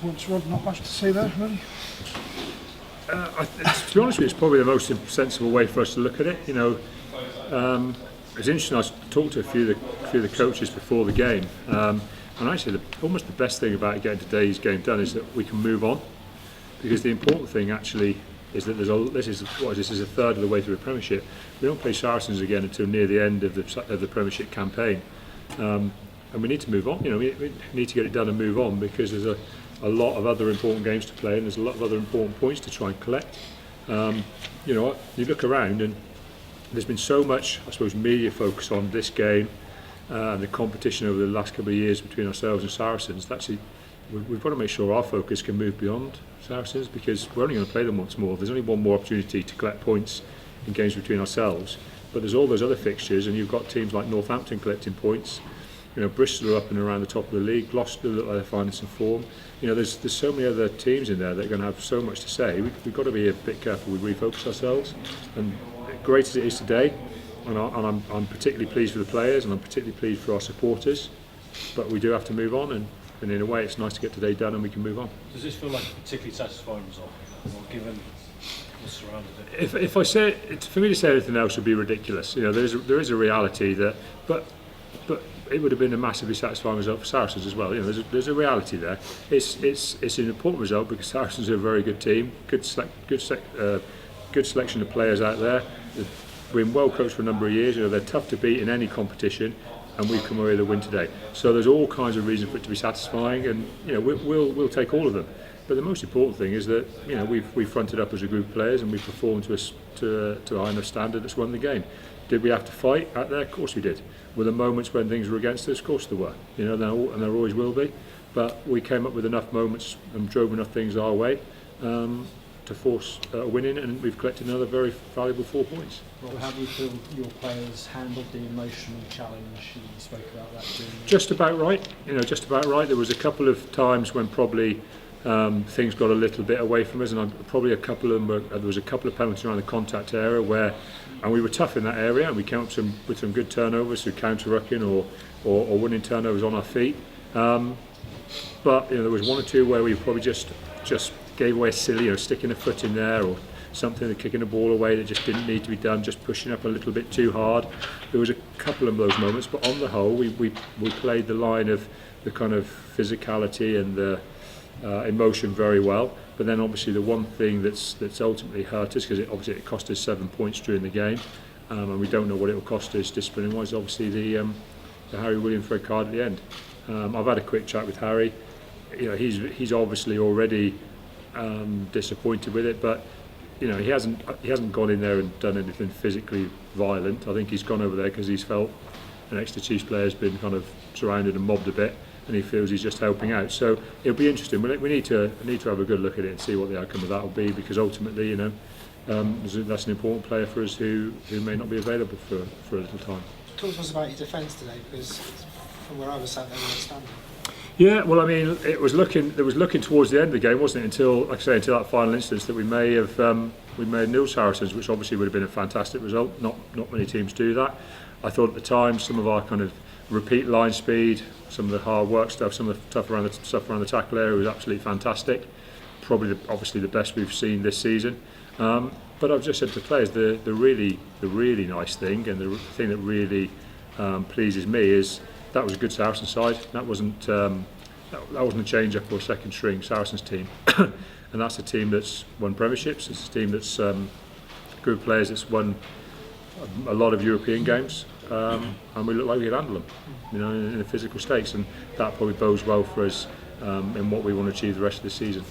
points, Rob. Not much to say there, really. To be honest with you, it's probably the most sensible way for us to look at it. It's interesting. I talked to a few of the coaches before the game, and actually, almost the best thing about getting today's game done is that we can move on, because the important thing actually is that this is a third of the way through the Premiership. We don't play Saracens again until near the end of the Premiership campaign, and we need to move on. We need to get it done and move on, because there's a lot of other important games to play, and there's a lot of other important points to try and collect. You look around, and there's been so much, I suppose, media focus on this game and the competition over the last couple of years between ourselves and Saracens. Actually, we've got to make sure our focus can move beyond Saracens, because we're only going to play them once more. There's only one more opportunity to collect points in games between ourselves, but there's all those other fixtures, and you've got teams like Northampton collecting points. Bristol are up and around the top of the league. Gloucester look like they're finding some form. There's so many other teams in there that are going to have so much to say. We've got to be a bit careful. We refocus ourselves. And great as it is today, and I'm particularly pleased for the players, and I'm particularly pleased for our supporters. But we do have to move on, and in a way, it's nice to get today done, and we can move on. Does this feel like a particularly satisfying result, given what's surrounded it? If I say for me to say anything else would be ridiculous. There is a reality that, but it would have been a massively satisfying result for Saracens as well. There's a reality there. It's an important result because Saracens are a very good team, good selection of players out there. They've been well coached for a number of years. They're tough to beat in any competition, and we've come away with a win today. So there's all kinds of reasons for it to be satisfying, and we'll take all of them. But the most important thing is that we've fronted up as a group of players, and we've performed to a high enough standard that's won the game. Did we have to fight out there? Of course we did. Were there moments when things were against us? Of course there were. And there always will be. But we came up with enough moments and drove enough things our way to force a win in, and we've collected another very valuable 4 points. Rob, how do you feel your players handled the emotional challenge? You spoke about that during Just about right. Just about right. There was a couple of times when probably things got a little bit away from us, and probably there was a couple of penalties around the contact area and we were tough in that area, and we came up with some good turnovers through counter-rucking or winning turnovers on our feet. But there was one or two where we probably just gave away a silly, sticking a foot in there or something, kicking the ball away that just didn't need to be done, just pushing up a little bit too hard. There was a couple of those moments, but on the whole, we played the line of the kind of physicality and the emotion very well. But then obviously the one thing that's ultimately hurt us, because it cost us 7 points during the game, and we don't know what it will cost us discipline wise, obviously the Harry Williams red card at the end. I've had a quick chat with Harry. He's obviously already disappointed with it, but he hasn't gone in there and done anything physically violent. I think he's gone over there because he's felt an extra Chiefs player has been kind of surrounded and mobbed a bit, and he feels he's just helping out. So it'll be interesting. We need to have a good look at it and see what the outcome of that will be, because ultimately, that's an important player for us who may not be available for a little time. Talk to us about your defence today, because from where I was sat there, we were standing. Yeah, well, I mean, it was looking towards the end of the game, wasn't it? Until that final instance that we may have nil Saracens, which obviously would have been a fantastic result. Not many teams do that. I thought at the time some of our kind of repeat line speed, some of the hard work stuff, some of the stuff around the tackle area was absolutely fantastic. Probably obviously the best we've seen this season. But I've just said to players, the really nice thing, and the thing that really pleases me is that was a good Saracens side. That wasn't a change up or a second string Saracens team, and that's a team that's won premierships. It's a team that's a group of players that's won a lot of European games, and we look like we could handle them, in the physical stakes, and that probably bodes well for us in what we want to achieve the rest of the season.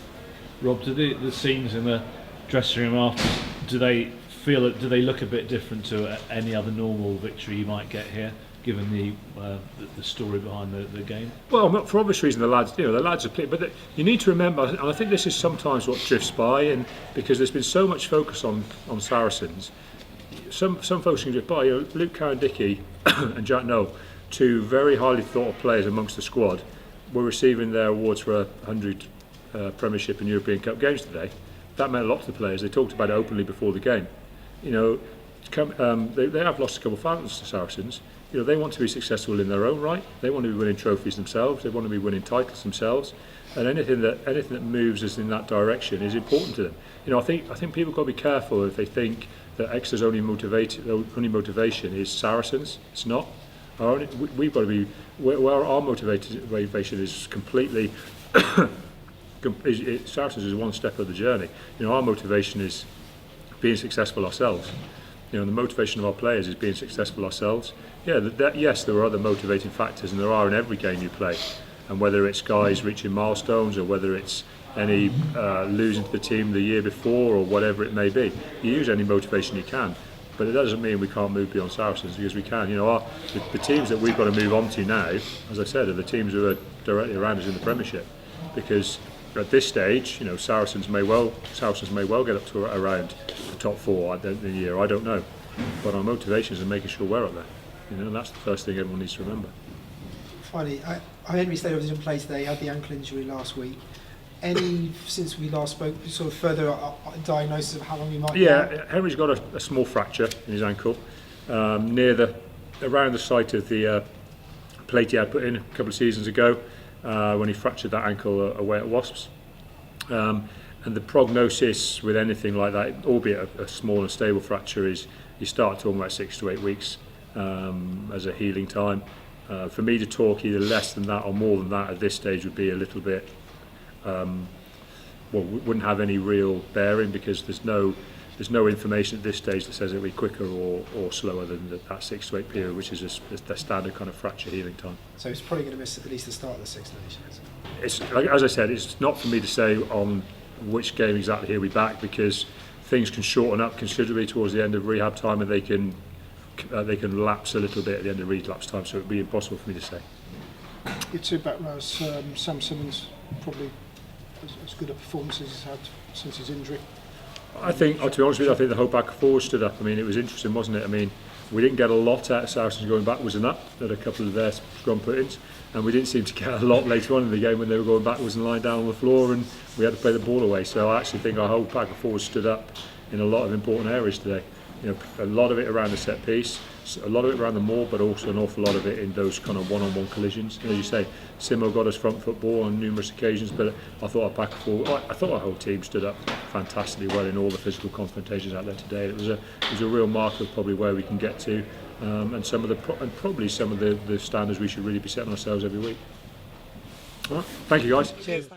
Rob, do the scenes in the dressing room after, do they look a bit different to any other normal victory you might get here, given the story behind the game? Well, for obvious reason, the lads are playing, but you need to remember, and I think this is sometimes what drifts by, and because there's been so much focus on Saracens, some folks can drift by. Luke Cowan-Dickey and Jack Noel, two very highly thought of players amongst the squad, were receiving their awards for 100 Premiership and European Cup games today. That meant a lot to the players. They talked about it openly before the game. They have lost a couple of fans to Saracens. they want to be successful in their own right. They want to be winning trophies themselves. They want to be winning titles themselves, and anything that moves us in that direction is important to them. I think people got to be careful if they think that Exeter's only motivation is Saracens. It's not. We've got to be where our motivation is completely. Saracens is one step of the journey. Our motivation is being successful ourselves. The motivation of our players is being successful ourselves. Yes, there are other motivating factors, and there are in every game you play. And whether it's guys reaching milestones, or whether it's any losing to the team the year before, or whatever it may be, you use any motivation you can. But it doesn't mean we can't move beyond Saracens, because we can. The teams that we've got to move on to now, as I said, are the teams who are directly around us in the Premiership, because at this stage, Saracens may well get up to around the top 4 at the end of the year. I don't know, but our motivation is making sure we're up there. And that's the first thing everyone needs to remember. Finally, Henry stayed obviously didn't play today. Had the ankle injury last week. Any, since we last spoke, sort of further diagnosis of how long he might be out? Henry's got a small fracture in his ankle around the site of the plate he had put in a couple of seasons ago. When he fractured that ankle away at Wasps. And the prognosis with anything like that, albeit a small and stable fracture, is you start talking about 6 to 8 weeks as a healing time. For me to talk either less than that or more than that at this stage would be a little bit, wouldn't have any real bearing, because there's no information at this stage that says it'll be quicker or slower than that 6 to 8 period, which is the standard kind of fracture healing time. So he's probably going to miss at least the start of the Six Nations. It's as I said, it's not for me to say on which game exactly he'll be back, because things can shorten up considerably towards the end of rehab time, and they can lapse a little bit at the end of relapse time. So it'd be impossible for me to say. Your two back rows, Sam Simmons, probably as good a performance as he's had since his injury. I think, to be honest with you, I think the whole back four stood up. It was interesting, wasn't it? We didn't get a lot out of Saracens going backwards and up. They had a couple of their scrum put-ins, and we didn't seem to get a lot later on in the game when they were going backwards and lying down on the floor, and we had to play the ball away. So I actually think our whole back four stood up in a lot of important areas today. A lot of it around the set piece, a lot of it around the maul, but also an awful lot of it in those kind of one-on-one collisions. As you say, Simo got us front football on numerous occasions, but I thought our back four, I thought our whole team stood up fantastically well in all the physical confrontations out there today. It was a real marker of probably where we can get to, and probably some of the standards we should really be setting ourselves every week. All right, thank you guys. Cheers.